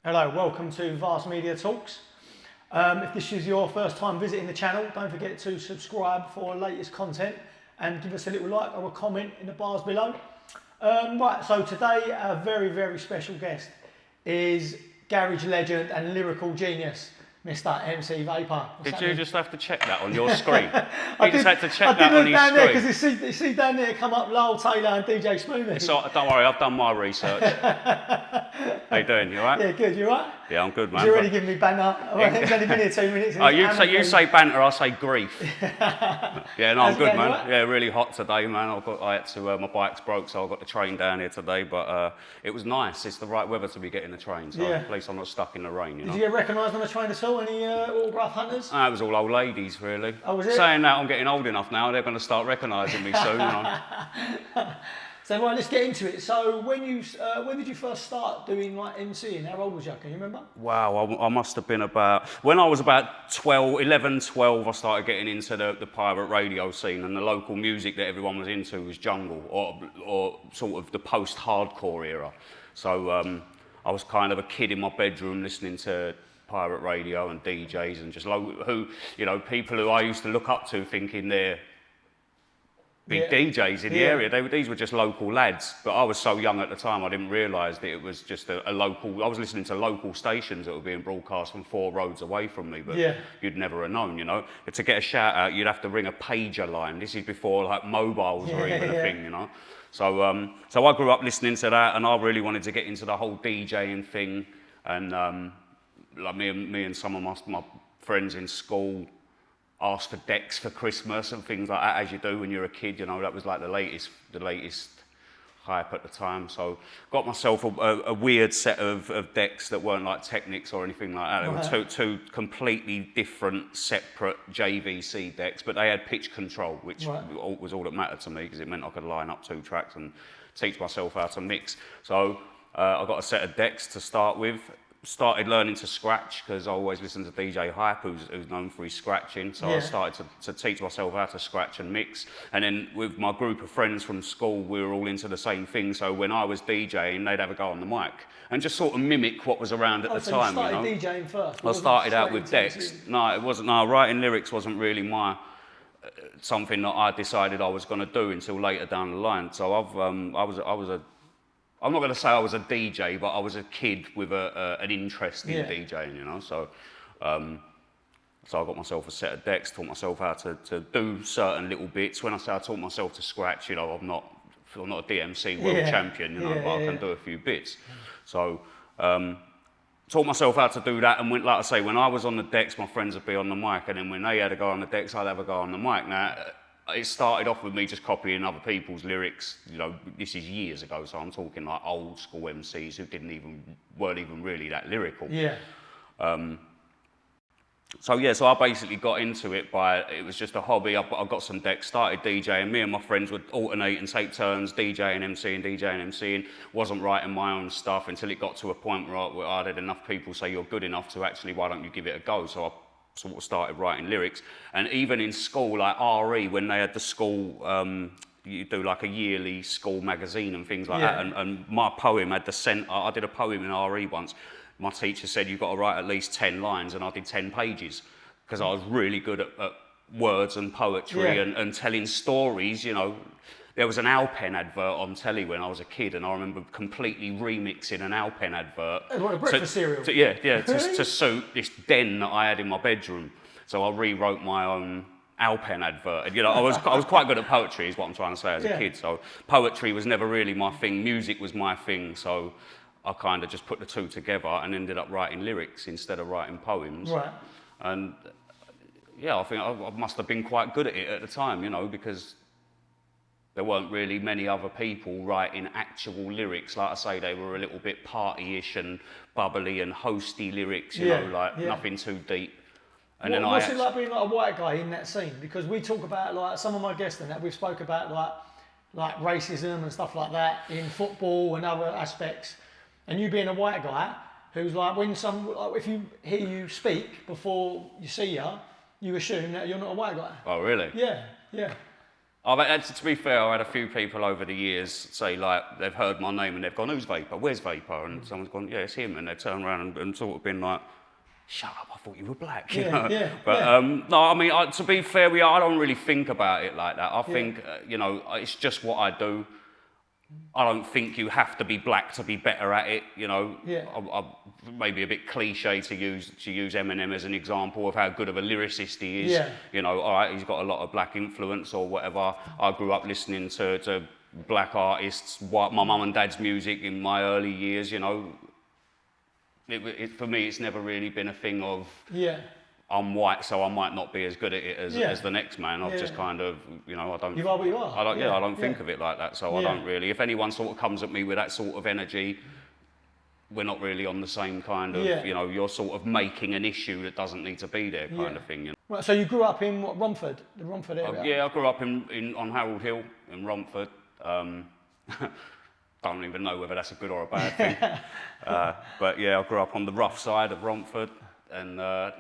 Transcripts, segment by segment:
Hello, welcome to Vast Media Talks. If this is your first time visiting the channel, don't forget to subscribe for latest content and give us a little like or a comment in the bars below. Right, so today our very, very special guest is garage legend and lyrical genius, Mr. MC Vapour. Did you just have to check that on your screen? You just had to check that on your screen. There because you see down there come up Lowell Taylor and DJ Smoothie. So, don't worry, I've done my research. How you doing? You alright? Yeah, good. You alright? Yeah, I'm good, man. You're already giving me banter. It's only been here 2 minutes. Oh, you say banter, I say grief. Yeah, no, I'm good, man. Right? Yeah, really hot today, man. My bike's broke, so I got the train down here today. But it was nice. It's the right weather to be getting the train, so at least I'm not stuck in the rain. Did you get recognised on the train at all? Any autograph hunters? It was all old ladies, really. Oh, was it? Saying that, I'm getting old enough now. They're going to start recognising me soon. So right, let's get into it. So when did you first start doing like MCing? How old was you? Can you remember? Wow, I must have been when I was about 11, 12, I started getting into the pirate radio scene, and the local music that everyone was into was jungle or sort of the post-hardcore era. So I was kind of a kid in my bedroom listening to pirate radio and DJs and just people who I used to look up to, thinking they're big DJs in the area. These were just local lads, but I was so young at the time I didn't realise that it was just a local. I was listening to local stations that were being broadcast from 4 roads away from me, but you'd never have known, To get a shout out, you'd have to ring a pager line. This is before like mobiles were even a thing, So I grew up listening to that, and I really wanted to get into the whole DJing thing, and like me and some of my friends in school asked for decks for Christmas and things like that, as you do when you're a kid. That was like the latest hype at the time. So got myself a weird set of decks that weren't like Technics or anything like that. They were two completely different, separate JVC decks, but they had pitch control, which was all that mattered to me, because it meant I could line up 2 tracks and teach myself how to mix. So I got a set of decks to start with. Started learning to scratch, because I always listened to DJ Hype, who's known for his scratching. So I started to teach myself how to scratch and mix. And then with my group of friends from school, we were all into the same thing. So when I was DJing, they'd have a go on the mic and just sort of mimic what was around at the time. You started DJing first? I started out with decks. No, it wasn't. No, writing lyrics wasn't really my something that I decided I was going to do until later down the line. So I'm not going to say I was a DJ, but I was a kid with an interest in DJing, So I got myself a set of decks, taught myself how to do certain little bits. When I say I taught myself to scratch, I'm not a DMC world champion, but I can do a few bits. So taught myself how to do that, and like I say, when I was on the decks, my friends would be on the mic, and then when they had a go on the decks, I'd have a go on the mic. Now, it started off with me just copying other people's lyrics. This is years ago, so I'm talking like old school MCs who weren't even really that lyrical. So I basically got into it it was just a hobby. I got some decks, started DJing. Me and my friends would alternate and take turns DJing, MCing. Wasn't writing my own stuff until it got to a point where I'd had enough people say, you're good enough to actually, why don't you give it a go? So I sort of started writing lyrics. And even in school, like RE, when they had the school, you do like a yearly school magazine and things like that, and my poem had the centre. I did a poem in RE once. My teacher said, you've got to write at least 10 lines, and I did 10 pages, because I was really good at words and poetry and telling stories, There was an Alpen advert on telly when I was a kid, and I remember completely remixing an Alpen advert. What, a breakfast cereal? To suit this den that I had in my bedroom. So I rewrote my own Alpen advert. And, I was quite good at poetry, is what I'm trying to say, as a kid. So poetry was never really my thing. Music was my thing. So I kind of just put the two together and ended up writing lyrics instead of writing poems. Right. And I think I must have been quite good at it at the time, because there weren't really many other people writing actual lyrics. Like I say, they were a little bit party-ish and bubbly and hosty lyrics, nothing too deep. And what's it like being like a white guy in that scene? Because we talk about, like, some of my guests and that, we've spoke about like racism and stuff like that in football and other aspects. And you being a white guy who's like, if you hear you speak before you see you assume that you're not a white guy. Oh, really? Yeah. I've had, to be fair, I had a few people over the years say, like, they've heard my name and they've gone, who's Vapour? Where's Vapour? And someone's gone, yeah, it's him. And they've turned around and sort of been like, shut up, I thought you were black, you know? But, no, I mean, to be fair, I don't really think about it like that. I think, you know, it's just what I do. I don't think you have to be black to be better at it, you know. I maybe a bit cliche to use Eminem as an example of how good of a lyricist he is. You know, all right, he's got a lot of black influence or whatever. I grew up listening to black artists, my mum and dad's music in my early years, you know. For me, it's never really been a thing of I'm white, so I might not be as good at it as the next man. I've just kind of, you know, I don't. You are what you are. I don't, I don't think of it like that. So I don't really. If anyone sort of comes at me with that sort of energy, we're not really on the same kind of. You know, you're sort of making an issue that doesn't need to be there, kind of thing. You know? Right, so you grew up in what, Romford, the Romford area? I grew up on Harold Hill in Romford. Don't even know whether that's a good or a bad thing. But yeah, I grew up on the rough side of Romford. And I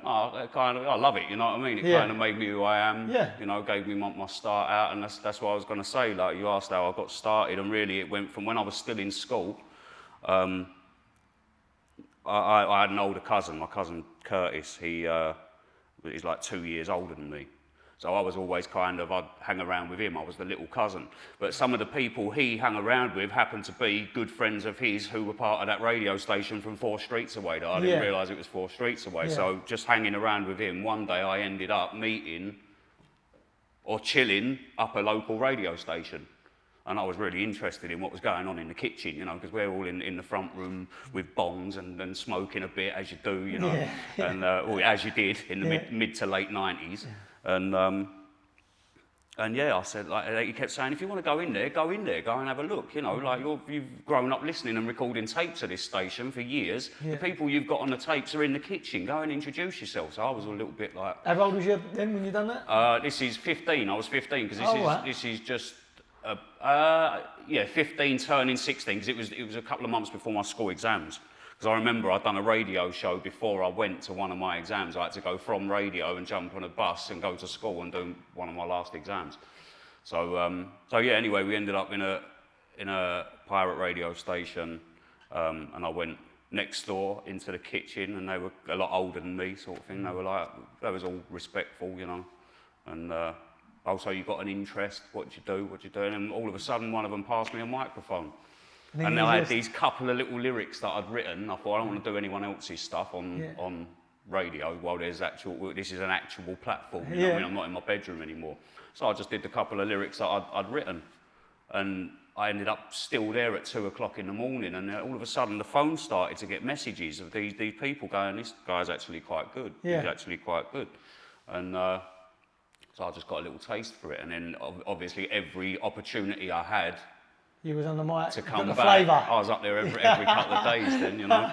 love it, you know what I mean? It kind of made me who I am, you know, gave me my start out, and that's what I was going to say. Like, you asked how I got started, and really it went from when I was still in school. I had an older cousin, my cousin Curtis. He's like 2 years older than me. So I was always I'd hang around with him. I was the little cousin. But some of the people he hung around with happened to be good friends of his who were part of that radio station from 4 streets away that I didn't realise it was 4 streets away. So just hanging around with him, one day I ended up meeting or chilling up a local radio station. And I was really interested in what was going on in the kitchen, you know, because we're all in the front room with bongs and smoking a bit, as you do, you know, and or as you did in the mid to late 90s. And yeah, I said, like, he kept saying, if you want to go in there, go and have a look. You know, like, you've grown up listening and recording tapes at this station for years. The people you've got on the tapes are in the kitchen. Go and introduce yourself. So I was a little bit like... How old was you then when you done that? This is 15. I was 15 because this is just... 15 turning 16 because it was a couple of months before my school exams. Because I remember I'd done a radio show before I went to one of my exams. I had to go from radio and jump on a bus and go to school and do one of my last exams. So yeah, anyway, we ended up in a pirate radio station, and I went next door into the kitchen, and they were a lot older than me, sort of thing. They was all respectful, you know, and also you got an interest, what do you do, and then all of a sudden one of them passed me a microphone. And I had these couple of little lyrics that I'd written. I thought, I don't want to do anyone else's stuff on radio while this is an actual platform. You know what I mean? I'm not in my bedroom anymore. So I just did the couple of lyrics that I'd written. And I ended up still there at 2 o'clock in the morning. And all of a sudden, the phone started to get messages of these people going, this guy's actually quite good. He's actually quite good. And so I just got a little taste for it. And then obviously every opportunity I had, you was on the mic to come back. Flavour. I was up there every couple of days then, you know.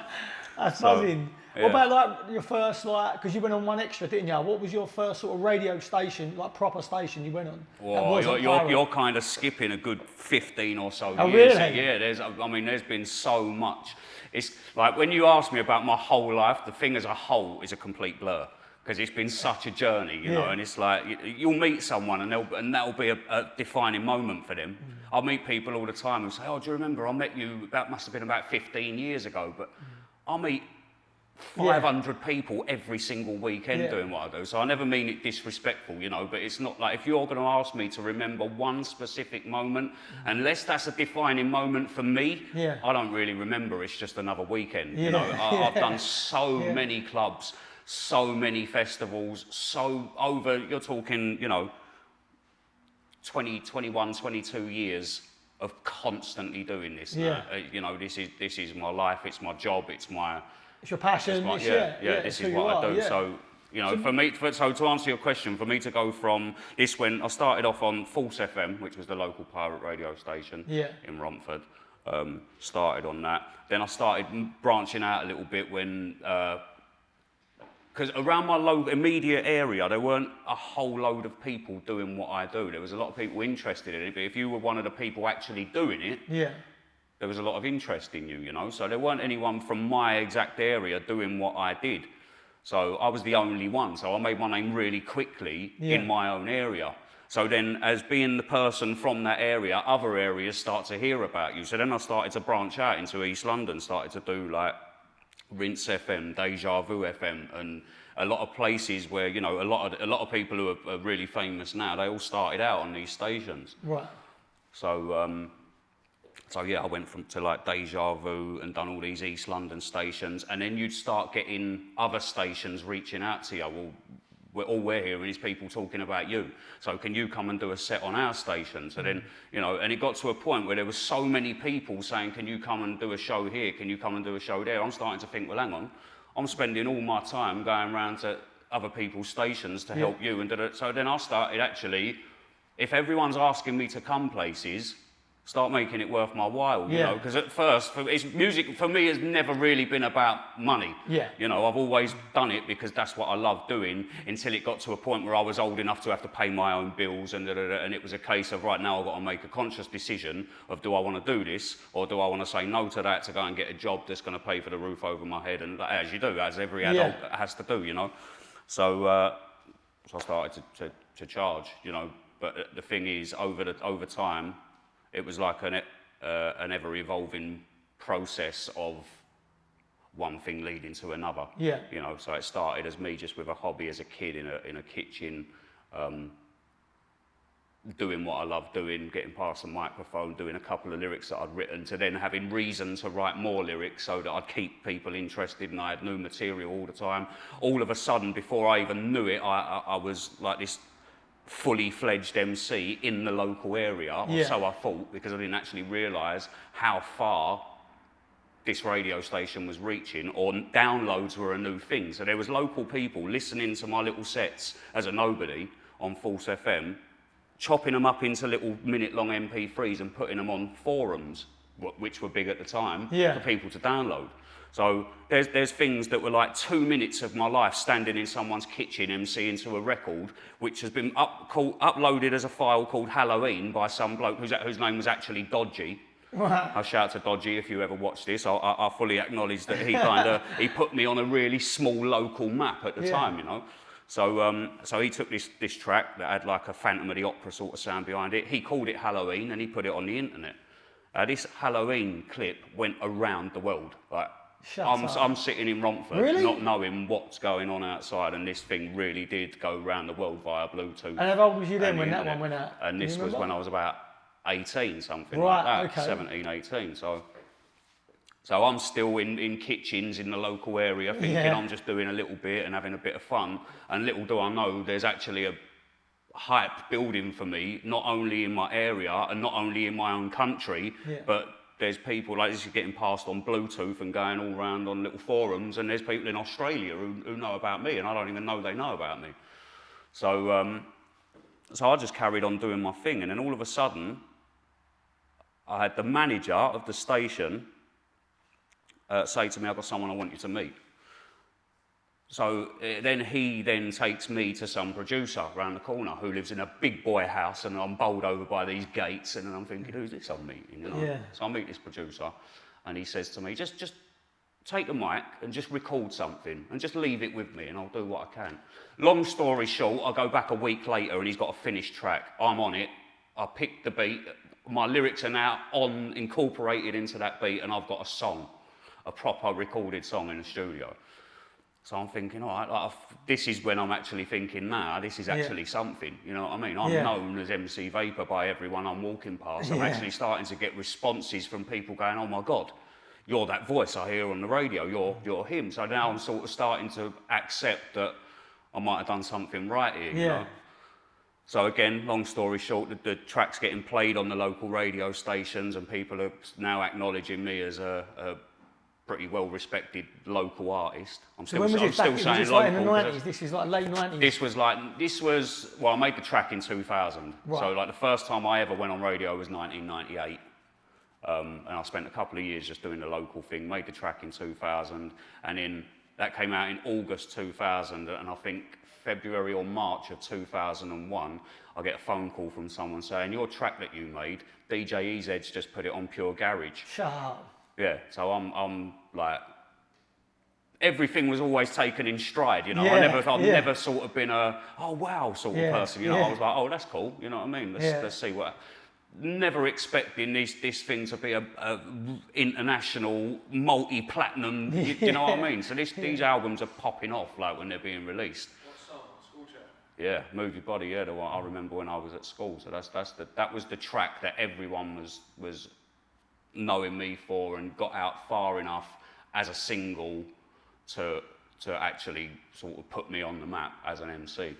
That's buzzing. What about like your first, like, because you went on One Extra, didn't you? What was your first sort of radio station, like proper station you went on? Well, you're kind of skipping a good 15 or so Oh, years. really? Yeah, there's been so much. It's like when you ask me about my whole life, the thing as a whole is a complete blur. Because it's been such a journey, you know, and it's like you'll meet someone and that'll be a defining moment for them. I'll meet people all the time who say, "Oh, do you remember I met you? That must have been about 15 years ago." But I'll meet 500 people every single weekend doing what I do. So I never mean it disrespectful, you know. But it's not like if you're going to ask me to remember one specific moment, unless that's a defining moment for me, I don't really remember. It's just another weekend, you know. I've done so many clubs. So many festivals, you're talking, you know, 20, 21, 22 years of constantly doing this. You know, this is my life, it's my job, it's your passion. This is what I do. So, you know, so to answer your question, for me to go from this, when I started off on False FM, which was the local pirate radio station in Romford, started on that. Then I started branching out a little bit when, because around my immediate area, there weren't a whole load of people doing what I do. There was a lot of people interested in it, but if you were one of the people actually doing it, there was a lot of interest in you, you know. So there weren't anyone from my exact area doing what I did. So I was the only one. So I made my name really quickly in my own area. So then, as being the person from that area, other areas start to hear about you. So then I started to branch out into East London, started to do like Rinse FM, Deja Vu FM, and a lot of places where, you know, a lot of people who are really famous now, they all started out on these stations. Right. So, so yeah, I went to like Deja Vu and done all these East London stations, and then you'd start getting other stations reaching out to you. Well, all we're hearing is people talking about you. So can you come and do a set on our station? So then, you know, and it got to a point where there was so many people saying, can you come and do a show here? Can you come and do a show there? I'm starting to think, well, hang on, I'm spending all my time going around to other people's stations to help you. And so then I started actually, if everyone's asking me to come places, start making it worth my while, you know, because at first, music for me has never really been about money. Yeah. You know, I've always done it because that's what I love doing, until it got to a point where I was old enough to have to pay my own bills, and it was a case of, right, now I've got to make a conscious decision of, do I want to do this, or do I want to say no to that to go and get a job that's going to pay for the roof over my head, and as you do, as every adult has to do, you know. So, so I started to charge, you know, but the thing is, over time, it was like an ever-evolving process of one thing leading to another. Yeah. You know, so it started as me just with a hobby as a kid in a kitchen, doing what I loved doing, getting past the microphone, doing a couple of lyrics that I'd written, to then having reason to write more lyrics so that I'd keep people interested, and I had new material all the time. All of a sudden, before I even knew it, I was like this fully fledged MC in the local area, or so I thought, because I didn't actually realise how far this radio station was reaching, or downloads were a new thing. So there was local people listening to my little sets as a nobody on False FM, chopping them up into little minute-long MP3s and putting them on forums, which were big at the time, for people to download. So there's things that were like 2 minutes of my life standing in someone's kitchen emceeing to a record, which has been uploaded as a file called Halloween by some bloke whose name was actually Dodgy. I shout to Dodgy if you ever watch this. I fully acknowledge that he put me on a really small local map at the time, you know. So so he took this track that had like a Phantom of the Opera sort of sound behind it. He called it Halloween, and he put it on the internet. This Halloween clip went around the world. Like, I'm sitting in Romford, not knowing what's going on outside, and this thing really did go around the world via Bluetooth. And how old was you then when that one went out? And this was when I was about 18, something like that, 17, 18. So I'm still in kitchens in the local area, thinking I'm just doing a little bit and having a bit of fun. And little do I know, there's actually a hype building for me, not only in my area and not only in my own country, but there's people like this is getting passed on Bluetooth and going all around on little forums, and there's people in Australia who know about me, and I don't even know they know about me. So, so I just carried on doing my thing, and then all of a sudden, I had the manager of the station say to me, "I've got someone I want you to meet." So he then takes me to some producer around the corner who lives in a big boy house, and I'm bowled over by these gates, and I'm thinking, who's this I'm meeting? You know? So I meet this producer, and he says to me, just take the mic and just record something, and just leave it with me, and I'll do what I can. Long story short, I go back a week later, and he's got a finished track. I'm on it. I pick the beat. My lyrics are now incorporated into that beat, and I've got a song, a proper recorded song in the studio. So I'm thinking, all right, like, this is when I'm actually thinking, nah, this is actually something, you know what I mean? I'm known as MC Vapour by everyone I'm walking past. I'm actually starting to get responses from people going, oh my God, you're that voice I hear on the radio, you're him. So now I'm sort of starting to accept that I might have done something right here, you know? So again, long story short, the track's getting played on the local radio stations, and people are now acknowledging me as a pretty well-respected local artist. I'm still saying local. Was this like in the 90s? This is like late 90s? This was, well, I made the track in 2000. Right. So like the first time I ever went on radio was 1998. And I spent a couple of years just doing the local thing, made the track in 2000, and then that came out in August 2000, and I think February or March of 2001, I get a phone call from someone saying, your track that you made, DJ EZ's just put it on Pure Garage. Shut up. Yeah, so I'm like, everything was always taken in stride, you know. Yeah, I've never sort of been a, oh wow sort of person, you know. Yeah. I was like, oh, that's cool, you know what I mean? Let's see what. Never expecting this thing to be a international multi-platinum, you know what I mean? So these albums are popping off like when they're being released. What song? School Chat? Yeah, Move Your Body, yeah, the one I remember when I was at school. So that was the track that everyone was knowing me for, and got out far enough as a single to actually sort of put me on the map as an MC.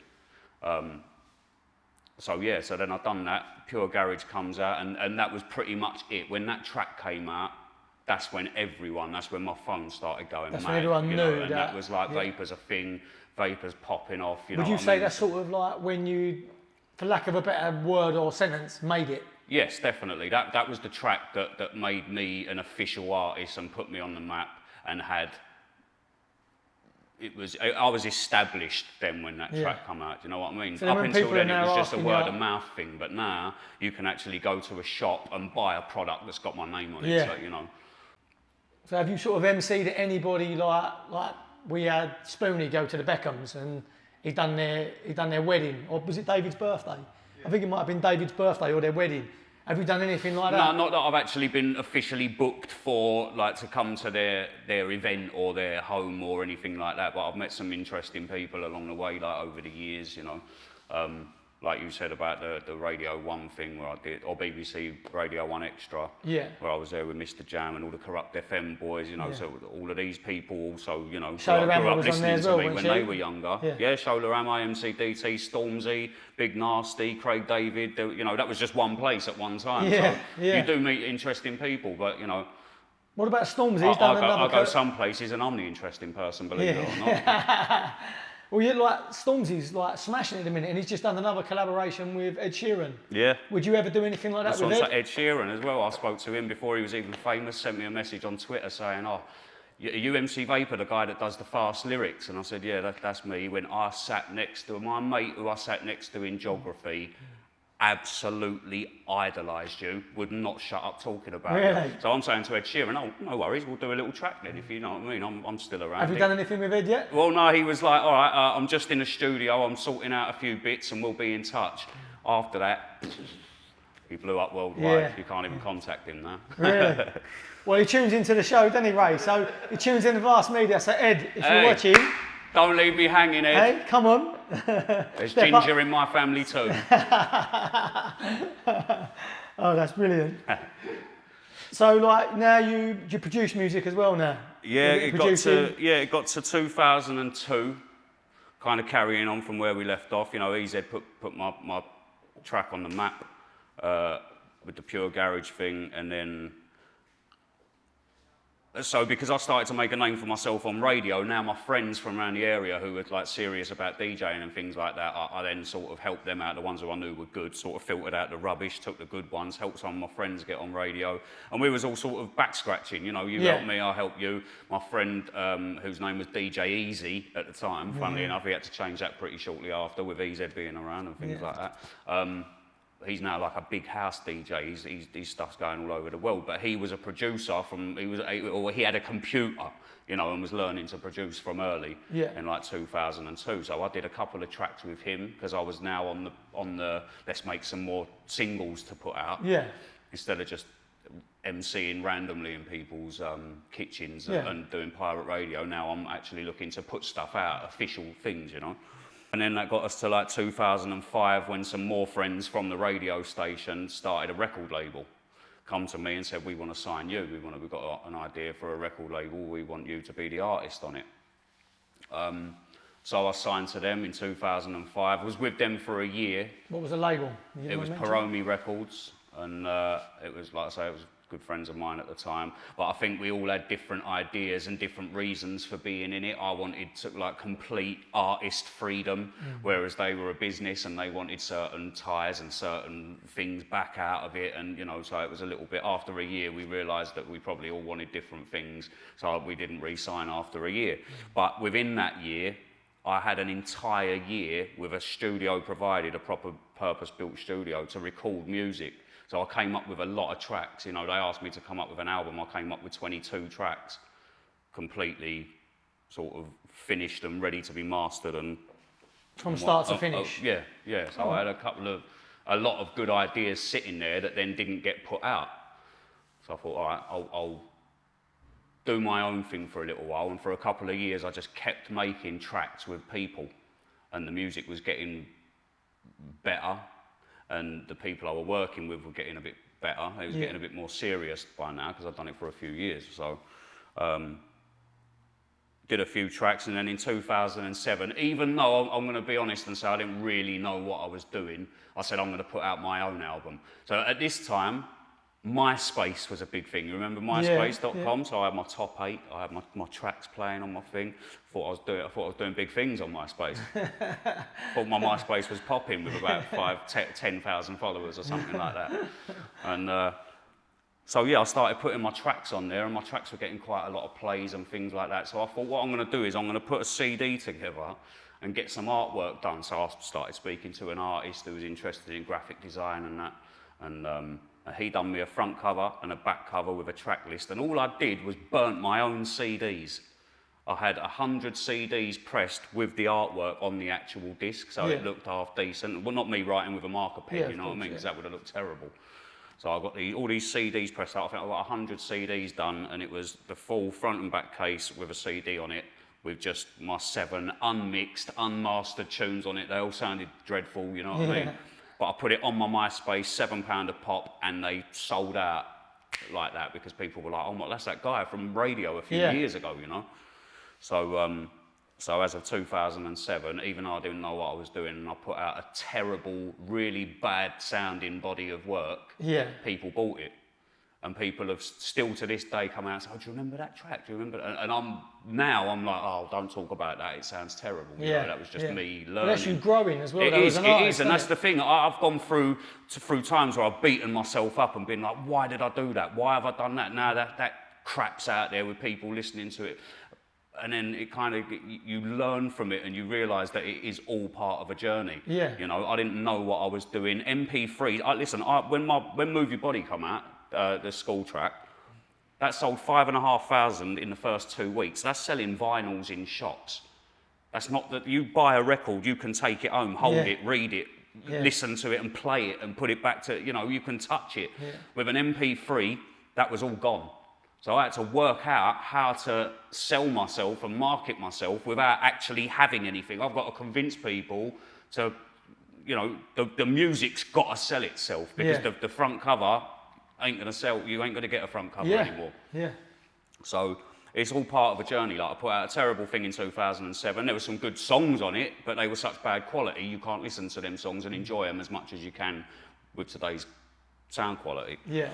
So yeah, so then I've done that. Pure Garage comes out, and that was pretty much it. When that track came out, that's when my phone started going mad. That's when everyone you knew know, and that was like Vapour's a thing, Vapour's popping off. Would you say that's sort of like when you, for lack of a better word or sentence, made it? Yes, definitely. That was the track that made me an official artist and put me on the map, and I was established then when that track come out, do you know what I mean? So Up until then it was just a word of you, mouth thing, but now you can actually go to a shop and buy a product that's got my name on it, Yeah. so, you know. So have you sort of MC'd at anybody like we had Spoonie go to the Beckhams and he'd done their wedding, or was it David's birthday? I think it might have been David's birthday or their wedding. Have you done anything like that? No, not that I've actually been officially booked for, like, to come to their event or their home or anything like that, but I've met some interesting people along the way, like, over the years, you know. Like you said about the Radio 1 thing where I did, or BBC Radio 1 Extra, where I was there with Mr. Jam and all the Corrupt FM boys, you know, so all of these people also, you know, grew up listening to me when they were younger. Yeah, Shola Rama, MCDT, Stormzy, Big Nasty, Craig David, you know, that was just one place at one time. So you do meet interesting people, but, you know. What about Stormzy? I go some places and I'm the interesting person, believe it or not. Well, you're like, Stormzy's like smashing it at the minute, and he's just done another collaboration with Ed Sheeran. Yeah. Would you ever do anything like that with Ed? Ed Sheeran as well. I spoke to him before he was even famous, sent me a message on Twitter saying, oh, you MC Vapour, the guy that does the fast lyrics? And I said, yeah, that's me. He went, I sat next to my mate who I sat next to in geography, absolutely idolised you, would not shut up talking about it. So I'm saying to Ed Sheeran, oh, no worries, we'll do a little track then, if you know what I mean. I'm still around. Have you done anything with Ed yet? Well, no, he was like, all right, I'm just in the studio, I'm sorting out a few bits and we'll be in touch. After that, he blew up worldwide. You can't even contact him now. Really? Well, he tunes into the show, doesn't he, Ray? So he tunes in the Vast Media. So Ed, if you're watching... Don't leave me hanging, Ed. Hey, come on. There's ginger in my family too. Oh, that's brilliant. So, like, now you produce music as well now? Yeah, it got to 2002, kind of carrying on from where we left off. You know, EZ put my track on the map with the Pure Garage thing, and then... So because I started to make a name for myself on radio, now my friends from around the area who were like serious about DJing and things like that, I then sort of helped them out, the ones who I knew were good, sort of filtered out the rubbish, took the good ones, helped some of my friends get on radio, and we was all sort of back scratching, you know, you help me, I help you. My friend, whose name was DJ Easy at the time, funnily enough, he had to change that pretty shortly after with EZ being around and things like that. He's now like a big house DJ. His stuff's going all over the world. But he was a producer he had a computer, you know, and was learning to produce from early in like 2002. So I did a couple of tracks with him because I was now on the let's make some more singles to put out. Yeah. Instead of just MCing randomly in people's kitchens and doing pirate radio. Now I'm actually looking to put stuff out, official things, you know. And then that got us to like 2005 when some more friends from the radio station started a record label. Come to me and said, we want to sign you. We've got an idea for a record label. We want you to be the artist on it. So I signed to them in 2005. I was with them for a year. What was the label? It was Paromi Records. And it was, like I say, it was good friends of mine at the time, but I think we all had different ideas and different reasons for being in it. I wanted to like complete artist freedom, whereas they were a business and they wanted certain ties and certain things back out of it, and you know, so it was a little bit. After a year, we realised that we probably all wanted different things, so we didn't re-sign after a year. But within that year, I had an entire year with a studio provided, a proper purpose-built studio to record music. So I came up with a lot of tracks. You know, they asked me to come up with an album. I came up with 22 tracks, completely sort of finished and ready to be mastered and from start to finish. Yeah. So I had a lot of good ideas sitting there that then didn't get put out. So I thought, all right, I'll do my own thing for a little while. And for a couple of years, I just kept making tracks with people, and the music was getting better, and the people I were working with were getting a bit better. It was getting a bit more serious by now because I'd done it for a few years. So did a few tracks, and then in 2007, even though I'm going to be honest and say I didn't really know what I was doing, I said I'm going to put out my own album. So at this time, MySpace was a big thing. You remember MySpace.com? Yeah. So I had my top 8, I had my tracks playing on my thing. I thought I was doing big things on MySpace. Thought my MySpace was popping with about 10,000 followers or something like that. And so yeah, I started putting my tracks on there, and my tracks were getting quite a lot of plays and things like that. So I thought, what I'm going to do is I'm going to put a CD together and get some artwork done. So I started speaking to an artist who was interested in graphic design and that, and he done me a front cover and a back cover with a track list, and all I did was burnt my own CDs. I had 100 CDs pressed with the artwork on the actual disc, so it looked half decent. Well, not me writing with a marker pen, you know what I mean, because that would have looked terrible. So I got all these CDs pressed out. I think I got 100 CDs done, and it was the full front and back case with a CD on it, with just my 7 unmixed, unmastered tunes on it. They all sounded dreadful, you know what I mean? But I put it on my MySpace, £7 a pop, and they sold out like that because people were like, oh my, that's that guy from radio a few years ago, you know? So, so as of 2007, even though I didn't know what I was doing, and I put out a terrible, really bad sounding body of work, people bought it. And people have still to this day come out and say, oh, do you remember that track? Do you remember that? And I'm like, oh, don't talk about that. It sounds terrible. You know, that was just me learning. But that's you growing as well. It is, and that's the thing. I've gone through times where I've beaten myself up and been like, why did I do that? Why have I done that? Now that crap's out there with people listening to it. And then it kind of, you learn from it and you realise that it is all part of a journey. Yeah. You know, I didn't know what I was doing. MP3, when Move Your Body come out, the school track, that sold 5,500 in the first 2 weeks. That's selling vinyls in shops. That's not that you buy a record, you can take it home, hold it, read it, listen to it and play it and put it back to, you know, you can touch it. Yeah. With an MP3, that was all gone. So I had to work out how to sell myself and market myself without actually having anything. I've got to convince people to, you know, the music's got to sell itself, because the front cover ain't going to sell. You ain't going to get a front cover anymore. Yeah. So it's all part of a journey. Like, I put out a terrible thing in 2007. There were some good songs on it, but they were such bad quality, you can't listen to them songs and enjoy them as much as you can with today's sound quality. Yeah.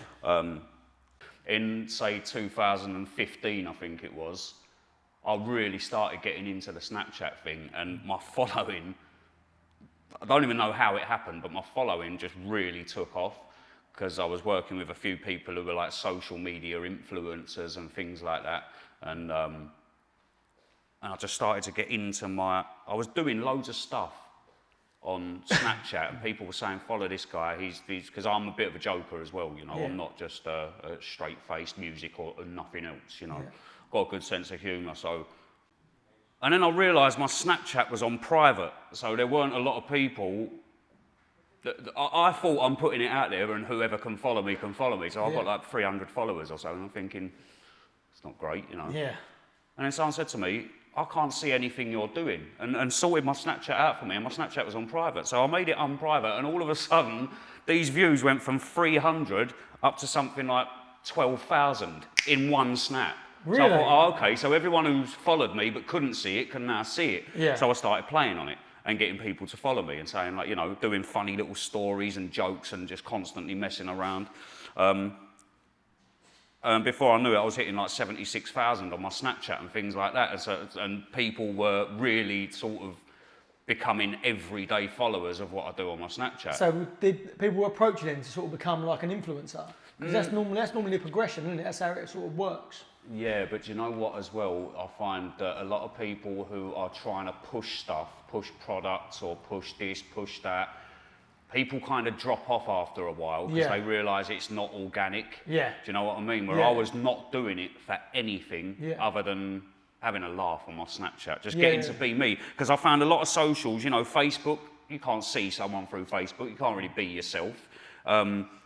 In, say, 2015, I think it was, I really started getting into the Snapchat thing, and my following, I don't even know how it happened, but my following just really took off, because I was working with a few people who were like social media influencers and things like that, and I just started to get into I was doing loads of stuff on Snapchat, and people were saying, follow this guy, he's because I'm a bit of a joker as well, you know, I'm not just a straight-faced music or nothing else, you know, got a good sense of humour, so. And then I realised my Snapchat was on private, so there weren't a lot of people, I thought I'm putting it out there and whoever can follow me, so I've got like 300 followers or so, and I'm thinking, it's not great, you know. Yeah. And then someone said to me, I can't see anything you're doing, and sorted my Snapchat out for me, and my Snapchat was on private. So I made it unprivate, and all of a sudden, these views went from 300 up to something like 12,000 in one snap. Really? So I thought, oh, okay, so everyone who's followed me but couldn't see it can now see it. Yeah. So I started playing on it and getting people to follow me and saying, like, you know, doing funny little stories and jokes and just constantly messing around. Before I knew it, I was hitting like 76,000 on my Snapchat and things like that. And people were really sort of becoming everyday followers of what I do on my Snapchat. So did people approach you then to sort of become like an influencer? Because that's normally the progression, isn't it? That's how it sort of works. Yeah, but you know what as well? I find that a lot of people who are trying to push stuff, push products or push this, push that, people kind of drop off after a while because they realise it's not organic. Yeah. Do you know what I mean? Where I was not doing it for anything other than having a laugh on my Snapchat, just getting to be me. Because I found a lot of socials, you know, Facebook, you can't see someone through Facebook, you can't really be yourself.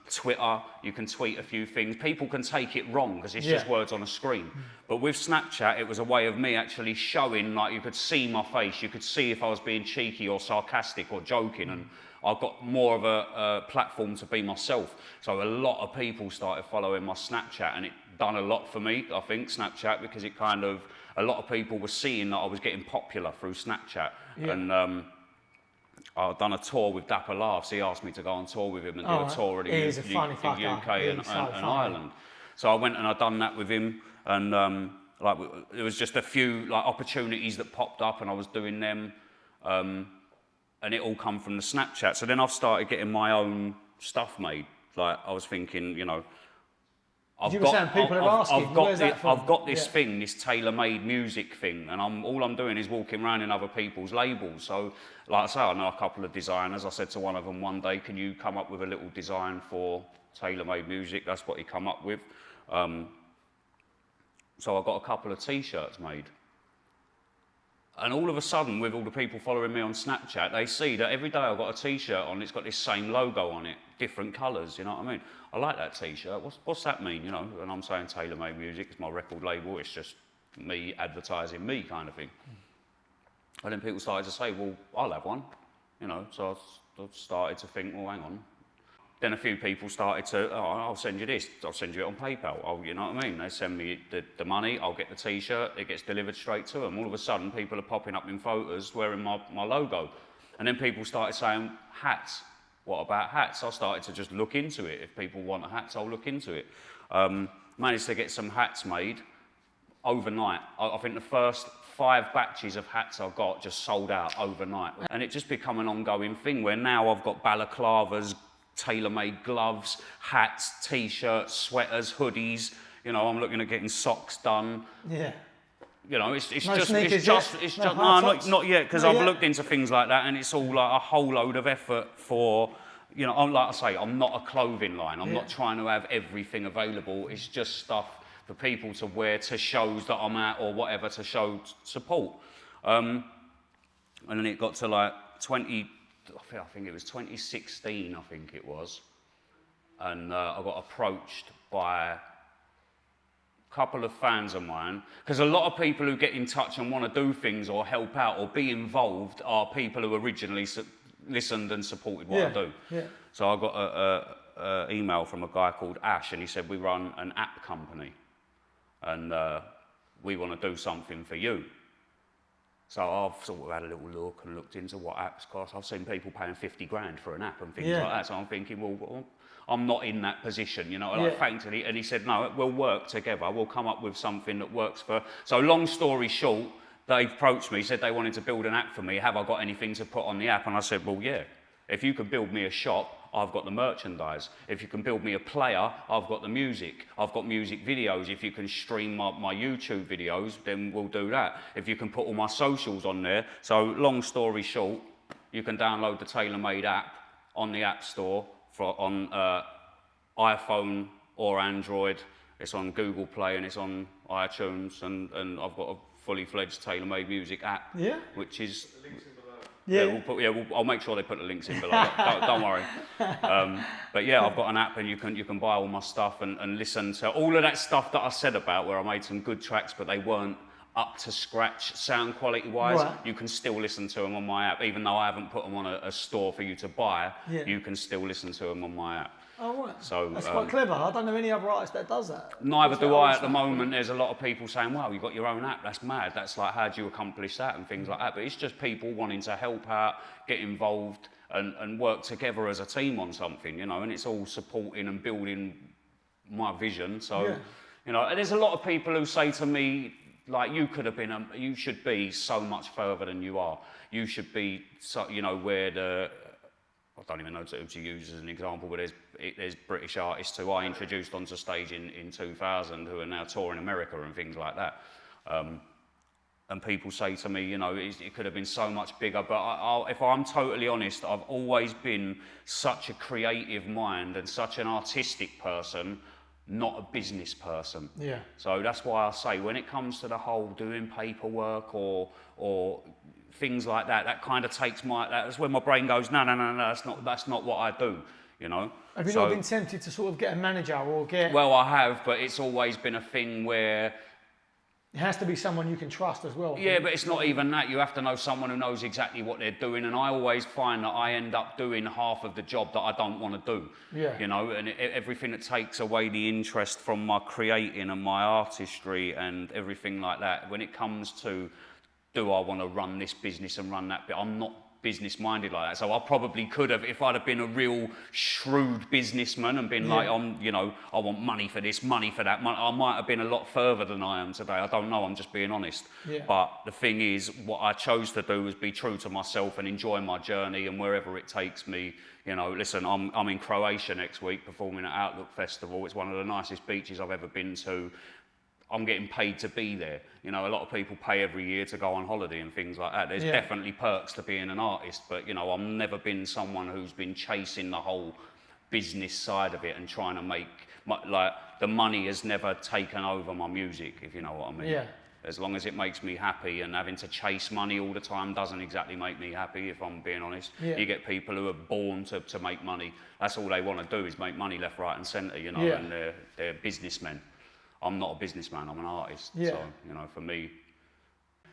Twitter, you can tweet a few things. People can take it wrong because it's just words on a screen. But with Snapchat, it was a way of me actually showing, like, you could see my face, you could see if I was being cheeky or sarcastic or joking, and I got more of a platform to be myself. So a lot of people started following my Snapchat, and it done a lot for me, I think, Snapchat, because it kind of, a lot of people were seeing that I was getting popular through Snapchat. And I've done a tour with Dapper Laughs. He asked me to go on tour with him and do a tour of the UK and Ireland. So I went and I done that with him, and like there was just a few like opportunities that popped up, and I was doing them, and it all come from the Snapchat. So then I've started getting my own stuff made. Like I was thinking, you know, I've got this thing, this tailor-made music thing, and all I'm doing is walking around in other people's labels. So, like I say, I know a couple of designers. I said to one of them one day, "Can you come up with a little design for tailor-made music?" That's what he come up with. So I got a couple of T-shirts made. And all of a sudden, with all the people following me on Snapchat, they see that every day I've got a T-shirt on, it's got this same logo on it, different colours, you know what I mean? I like that T-shirt, what's that mean, you know? And I'm saying tailor-made music, it's my record label, it's just me advertising me kind of thing. And then people started to say, well, I'll have one, you know? So I started to think, well, hang on. Then a few people started to, oh, I'll send you this, I'll send you it on PayPal, you know what I mean? They send me the money, I'll get the T-shirt, it gets delivered straight to them. All of a sudden, people are popping up in photos wearing my logo. And then people started saying, hats, what about hats? I started to just look into it. If people want hats, I'll look into it. Managed to get some hats made overnight. I think the first 5 batches of hats I got just sold out overnight. And it just become an ongoing thing where now I've got balaclavas, tailor-made gloves, hats, T-shirts, sweaters, hoodies. You know, I'm looking at getting socks done. Yeah. You know, it's just not yet, because I've looked into things like that, and it's all like a whole load of effort for, you know, like I say, I'm not a clothing line. I'm not trying to have everything available. It's just stuff for people to wear to shows that I'm at or whatever to show support. And then it got to like I think it was 2016, I think it was, and I got approached by a couple of fans of mine, because a lot of people who get in touch and want to do things or help out or be involved are people who originally listened and supported what I do. So I got an email from a guy called Ash, and he said, we run an app company, and we want to do something for you. So I've sort of had a little look and looked into what apps cost. I've seen people paying 50 grand for an app and things like that. So I'm thinking, well, I'm not in that position, you know. Like, thankfully, and he said, no, we'll work together. We'll come up with something that works for. So long story short, they approached me, said they wanted to build an app for me. Have I got anything to put on the app? And I said, well, yeah. If you could build me a shop, I've got the merchandise. If you can build me a player, I've got the music. I've got music videos. If you can stream my YouTube videos, then we'll do that. If you can put all my socials on there. So long story short, you can download the TaylorMade app on the App Store on iPhone or Android. It's on Google Play and it's on iTunes, and I've got a fully fledged TaylorMade music app, which is... I'll make sure they put the links in below. don't worry. But yeah, I've got an app, and you can buy all my stuff and listen to all of that stuff that I said about, where I made some good tracks, but they weren't up to scratch sound quality wise. Right. You can still listen to them on my app, even though I haven't put them on a store for you to buy. You can still listen to them on my app. Oh, right. So, that's quite clever. I don't know any other artist that does that. Neither do I at the moment. There's a lot of people saying, wow, you've got your own app. That's mad. That's like, how do you accomplish that and things like that? But it's just people wanting to help out, get involved and work together as a team on something, you know, and it's all supporting and building my vision. So, you know, and there's a lot of people who say to me, like, you should be so much further than you are. You should be, so, you know, where I don't even know who to use as an example, but there's British artists who I introduced onto stage in 2000 who are now touring America and things like that. And people say to me, you know, it could have been so much bigger, but if I'm totally honest, I've always been such a creative mind and such an artistic person not a business person. Yeah. So that's why I say when it comes to the whole doing paperwork or things like that, that kind of takes that's when my brain goes, no, that's not what I do, you know. Have you not been tempted to sort of get a manager or get? Well, I have, but it's always been a thing where it has to be someone you can trust as well. Yeah, but it's not even that. You have to know someone who knows exactly what they're doing, and I always find that I end up doing half of the job that I don't want to do. Yeah. You know, and everything that takes away the interest from my creating and my artistry and everything like that. When it comes to, do I want to run this business and run that bit? I'm not business minded like that, so I probably could have, if I'd have been a real shrewd businessman and been like, you know, I want money for this, money for that, I might have been a lot further than I am today. I don't know, I'm just being honest. But the thing is, what I chose to do was be true to myself and enjoy my journey, and wherever it takes me, you know, listen, I'm in Croatia next week performing at Outlook Festival. It's one of the nicest beaches I've ever been to. I'm getting paid to be there. You know, a lot of people pay every year to go on holiday and things like that. There's definitely perks to being an artist, but, you know, I've never been someone who's been chasing the whole business side of it and trying to make, like, the money has never taken over my music, if you know what I mean. Yeah. As long as it makes me happy, and having to chase money all the time doesn't exactly make me happy, if I'm being honest. You get people who are born to make money. That's all they want to do is make money left, right and centre, you know, and they're businessmen. I'm not a businessman, I'm an artist, so, you know, for me.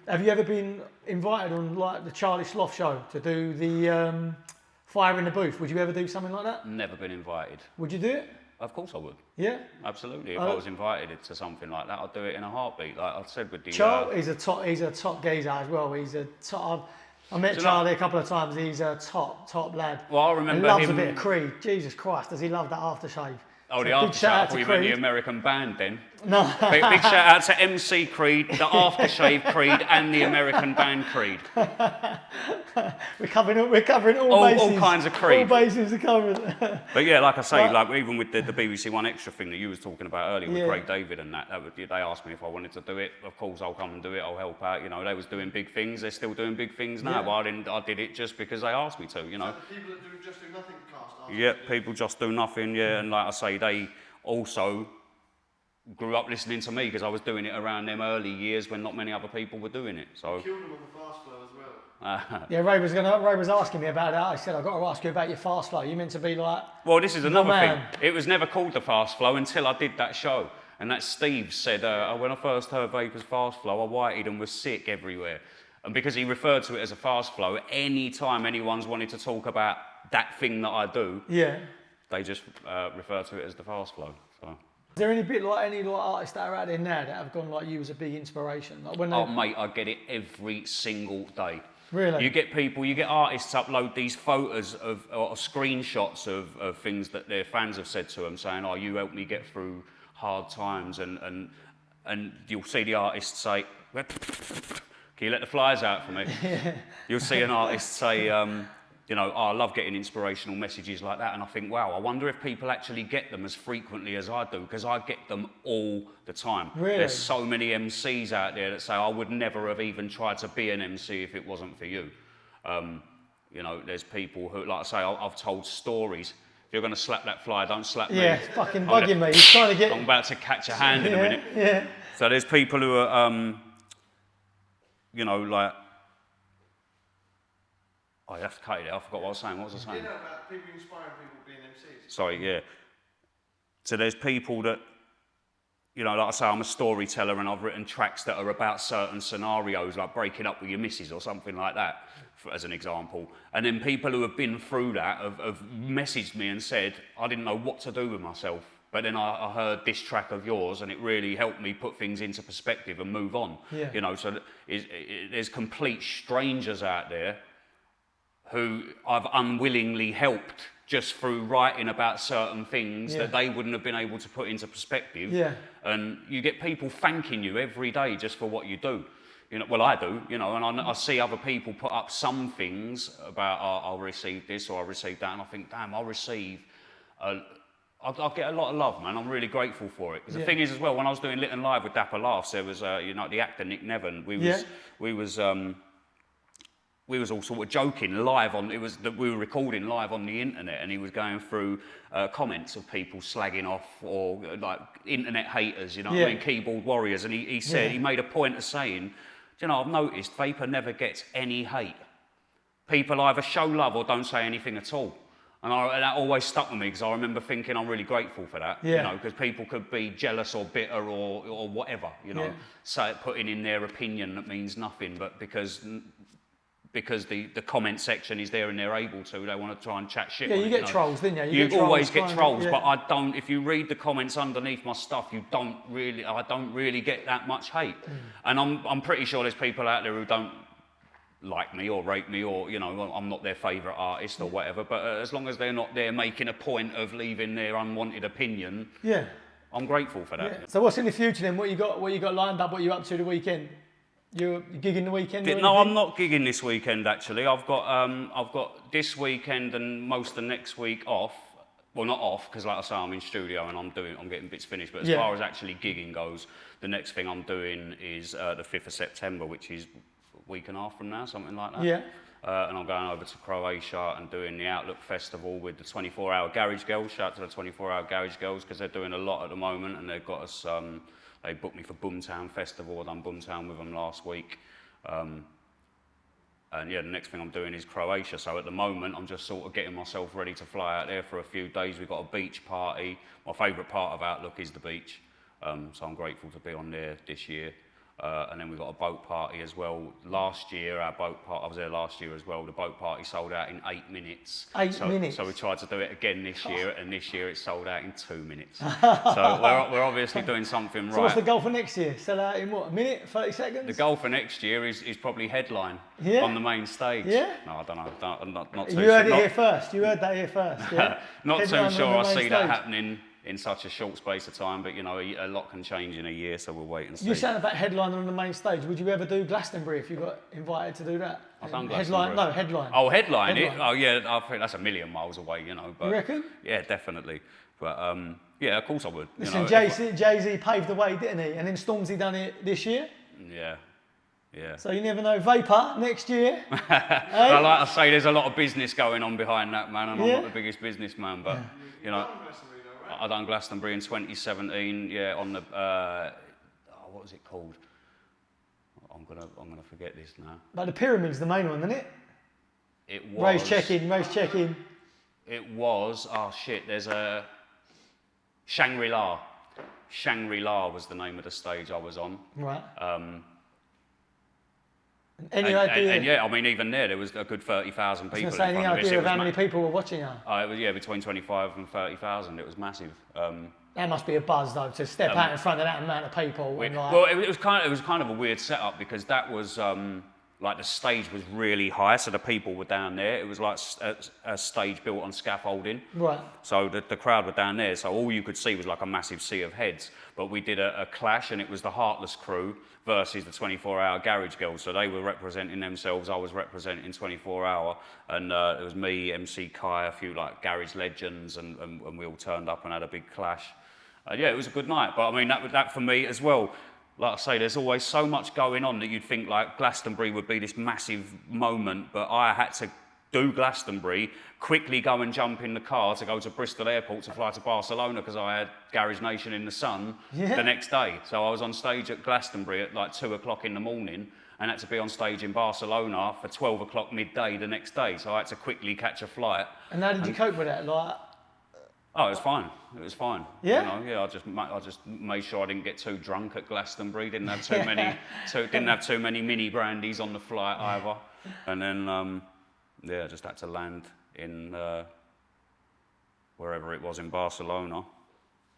Have you ever been invited on, like, the Charlie Sloth show to do the fire in the booth? Would you ever do something like that? Never been invited. Would you do it? Of course I would. Yeah? Absolutely. If I was invited to something like that, I'd do it in a heartbeat. Like I said with the... Charlie, he's a top geezer as well. He's a top... I met Charlie a couple of times. He's a top lad. Well, I remember he loves a bit of Creed. Jesus Christ, does he love that aftershave? Oh, the aftershave. I thought you meant the American band then. No. Big shout out to MC Creed, the aftershave Creed, and the American band Creed. We're covering all bases. All kinds of Creed. All bases are covered. But yeah, like I say, like even with the BBC One Extra thing that you was talking about earlier with Craig David and that they asked me if I wanted to do it. Of course, I'll come and do it. I'll help out. You know, they was doing big things. They're still doing big things now. But I did it just because they asked me to. You know. So the people that just do nothing cast. Yeah, people just do nothing. Yeah, and like I say, they also grew up listening to me because I was doing it around them early years when not many other people were doing it. So you killed them on the fast flow as well. Yeah, Ray was asking me about that. I said, I've got to ask you about your fast flow. You meant to be like... Well, this is another thing. It was never called the fast flow until I did that show. And that Steve said, when I first heard Vapour's fast flow, I whited and was sick everywhere. And because he referred to it as a fast flow, any time anyone's wanted to talk about that thing that I do, they just refer to it as the fast flow. So. Is there any artists that are out there now that have gone like you as a big inspiration? Like when oh mate, I get it every single day. Really? You get artists upload these photos or screenshots of things that their fans have said to them, saying, "Oh, you helped me get through hard times," and you'll see the artist say, "Can you let the flies out for me?" You'll see an artist say, you know, I love getting inspirational messages like that, and I think, wow, I wonder if people actually get them as frequently as I do, because I get them all the time. Really? There's so many MCs out there that say, I would never have even tried to be an MC if it wasn't for you. You know, there's people who, like I say, I've told stories. If you're going to slap that fly, don't slap me. Yeah, it's fucking bugging me. He's trying to get... I'm about to catch a hand in a minute. Yeah. So there's people who are, you know, like... Oh, you have to cut it out. I forgot what I was saying. What was I saying? You know about people inspiring people being MCs. Sorry, yeah. So there's people that, you know, like I say, I'm a storyteller and I've written tracks that are about certain scenarios, like breaking up with your missus or something like that, as an example. And then people who have been through that have messaged me and said, I didn't know what to do with myself. But then I heard this track of yours and it really helped me put things into perspective and move on. Yeah. You know, so there's complete strangers out there who I've unwillingly helped just through writing about certain things that they wouldn't have been able to put into perspective. Yeah. And you get people thanking you every day just for what you do. You know, well, I do, you know, and I see other people put up some things about, oh, I received this or I received that, and I think, damn, I'll get a lot of love, man. I'm really grateful for it. Because the thing is, as well, when I was doing Lit and Live with Dapper Laughs, there was, you know, the actor Nevern. We we was all sort of joking live on, it was that we were recording live on the internet, and he was going through comments of people slagging off or like internet haters, you know what I mean, keyboard warriors, and he said, he made a point of saying, you know, I've noticed Vapour never gets any hate. People either show love or don't say anything at all. And that always stuck with me, because I remember thinking I'm really grateful for that, you know, because people could be jealous or bitter or whatever, you know, putting in their opinion that means nothing, but because the comment section is there and they're able to, they want to try and chat shit. Yeah, you get trolls, didn't you? You always get trolls, but I don't. If you read the comments underneath my stuff, I don't really get that much hate. And I'm pretty sure there's people out there who don't like me or rate me, or, you know, I'm not their favourite artist or whatever, but as long as they're not there making a point of leaving their unwanted opinion, I'm grateful for that. So what's in the future then? What you got lined up? What are you up to the weekend? You're gigging the weekend? No, I'm not gigging this weekend actually. I've got this weekend and most of next week off. Well, not off, because like I say, I'm in studio and I'm getting bits finished, but as far as actually gigging goes, the next thing I'm doing is the 5th of September, which is week and a half from now, something like that. Yeah. And I'm going over to Croatia and doing the Outlook Festival with the 24-hour Garage Girls. Shout out to the 24-hour Garage Girls, because they're doing a lot at the moment, and they've got us. They booked me for Boomtown Festival. I done Boomtown with them last week. And yeah, the next thing I'm doing is Croatia. So at the moment, I'm just sort of getting myself ready to fly out there for a few days. We've got a beach party. My favourite part of Outlook is the beach. So I'm grateful to be on there this year. And then we've got a boat party as well. Last year, I was there last year as well. The boat party sold out in 8 minutes. 8 minutes? So we tried to do it again this year, and this year it sold out in 2 minutes. So we're obviously doing something right. So what's the goal for next year? Sell out in what, a minute, 30 seconds? The goal for next year is probably headline on the main stage. Yeah? No, I don't know. Not too You heard it here first. You heard that here first, yeah? Not Headline too sure on the I main see that stage. happening in such a short space of time, but you know, a lot can change in a year, so we'll wait and see. You said about headline on the main stage. Would you ever do Glastonbury if you got invited to do that? I've done Headline? Glastonbury. No, headline. Oh, headline. Oh, yeah, I think that's a million miles away, you know. But, You reckon? Yeah, definitely. But yeah, of course I would. Listen, you know, Jay-Z paved the way, didn't he? And then Stormzy done it this year. Yeah. Yeah. So you never know. Vapour next year. Hey? Like I say, there's a lot of business going on behind that, man, and I'm not the biggest businessman, but you know, I done Glastonbury in 2017. Yeah, on the what was it called? I'm gonna forget this now. But the pyramid's the main one, isn't it? It was. Race check-in. It was. Oh shit! There's a Shangri-La. Shangri-La was the name of the stage I was on. Right. Any idea? And yeah, I mean, even there was a good 30,000 people. I was saying, any idea of how many people were watching her? It was between 25 and 30,000. It was massive. That must be a buzz though, to step out in front of that amount of people. And like... Well, it was kind of a weird setup, because that was like the stage was really high, so the people were down there. It was like a stage built on scaffolding. Right. So the crowd were down there, so all you could see was like a massive sea of heads. But we did a clash, and it was the Heartless crew versus the 24-hour Garage Girls. So they were representing themselves, I was representing 24-hour, and it was me, MC Kai, a few like garage legends, and we all turned up and had a big clash. Yeah, it was a good night, but I mean, that for me as well, like I say, there's always so much going on that you'd think like Glastonbury would be this massive moment, but I had to do Glastonbury, quickly go and jump in the car to go to Bristol Airport to fly to Barcelona, because I had Garage Nation in the Sun the next day. So I was on stage at Glastonbury at like 2 o'clock in the morning, and had to be on stage in Barcelona for 12 o'clock midday the next day. So I had to quickly catch a flight. And how did you cope with that? Like... Oh, it was fine. It was fine. Yeah. You know, yeah. I just made sure I didn't get too drunk at Glastonbury. Didn't have too many mini brandies on the flight either. And then yeah, I just had to land in wherever it was in Barcelona.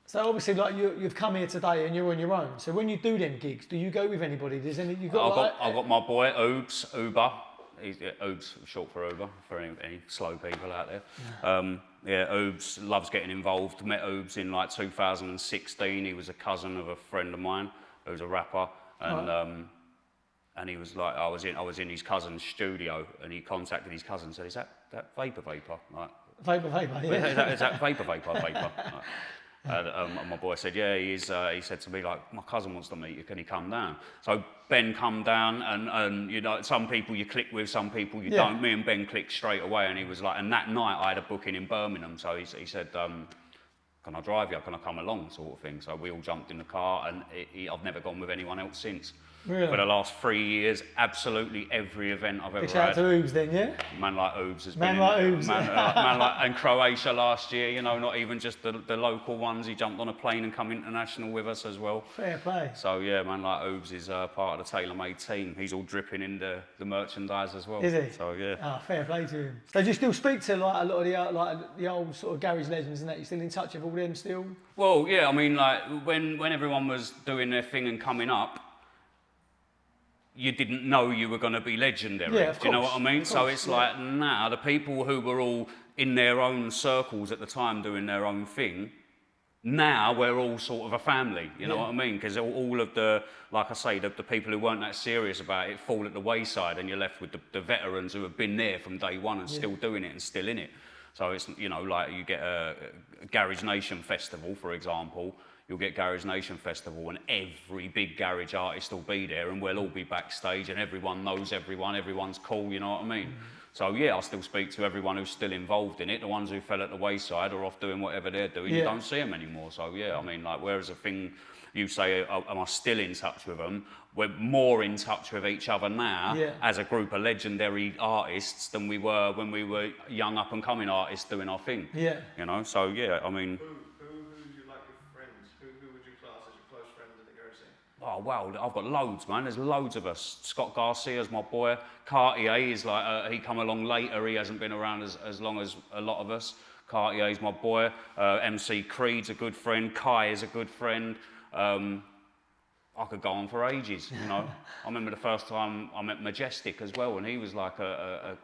So obviously, like you've come here today and you're on your own. So when you do them gigs, do you go with anybody? Does any you got? I've got my boy Oobs, Uber. Oobs, short for Uber, for any slow people out there. Yeah, Oobs loves getting involved. Met Oobs in like 2016. He was a cousin of a friend of mine who's a rapper, and he was like, I was in his cousin's studio, and he contacted his cousin and said, "Is that Vapour?" Like, Vapour, yeah. Is that Vapour? Like, And my boy said, yeah, he said to me, like, my cousin wants to meet you, can he come down? So Ben come down, and you know, some people you click with, some people you don't. Me and Ben clicked straight away, and he was like, and that night I had a booking in Birmingham, so he said, can I drive you, can I come along, sort of thing. So we all jumped in the car, and I've never gone with anyone else since. Really? For the last 3 years, absolutely every event I've ever had. Shout out to Oobs then, yeah? Man like Oobs has Man been like in, Oobs. man like, and Croatia last year, you know, not even just the local ones. He jumped on a plane and come international with us as well. Fair play. So yeah, man like Oobs is part of the tailor-made team. He's all dripping in the merchandise as well. Is he? So yeah. Ah, fair play to him. So do you still speak to like a lot of the old sort of garage legends and that? You still in touch with all them still? Well, yeah, I mean, like when everyone was doing their thing and coming up, you didn't know you were going to be legendary. Yeah, of Do you know course, what I mean? of So course, it's yeah. like now the people who were all in their own circles at the time doing their own thing, now we're all sort of a family. You know what I mean? Because all of the, like I say, the people who weren't that serious about it fall at the wayside, and you're left with the veterans who have been there from day one and still doing it and still in it. So it's, you know, like you get a Garage Nation festival, for example. You'll get Garage Nation Festival and every big garage artist will be there, and we'll all be backstage, and everyone knows everyone, everyone's cool, you know what I mean? So yeah, I still speak to everyone who's still involved in it. The ones who fell at the wayside are off doing whatever they're doing. You don't see them anymore. So yeah, I mean, like, whereas a thing you say, am I still in touch with them? We're more in touch with each other now as a group of legendary artists than we were when we were young up and coming artists doing our thing. Yeah. You know, so yeah, I mean. Oh wow, I've got loads, man. There's loads of us. Scott Garcia's my boy. Cartier is like, he come along later. He hasn't been around as long as a lot of us. Cartier's my boy. MC Creed's a good friend. Kai is a good friend. I could go on for ages, you know. I remember the first time I met Majestic as well, and he was like a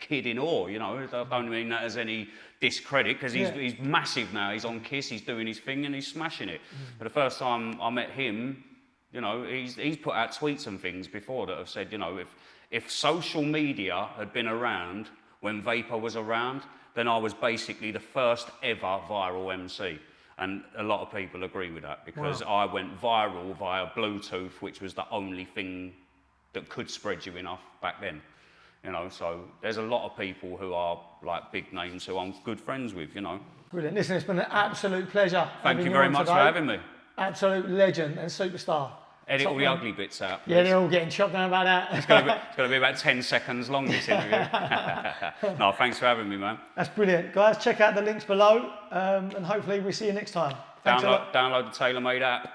kid in awe, you know. I don't mean that as any discredit, because he's massive now. He's on Kiss, he's doing his thing, and he's smashing it. But the first time I met him, you know, he's put out tweets and things before that have said, you know, if social media had been around when Vapour was around, then I was basically the first ever viral MC. And a lot of people agree with that, because I went viral via Bluetooth, which was the only thing that could spread you enough back then. You know, so there's a lot of people who are like big names who I'm good friends with, you know. Brilliant. Listen, it's been an absolute pleasure. Thank you very much for having me. Absolute legend and superstar. Edit all the ugly bits out, please. Yeah, they're all getting chopped down about that. It's going to be about 10 seconds long, this interview. No, thanks for having me, man. That's brilliant. Guys, check out the links below, and hopefully we'll see you next time. Thanks a lot. Download the TaylorMade app.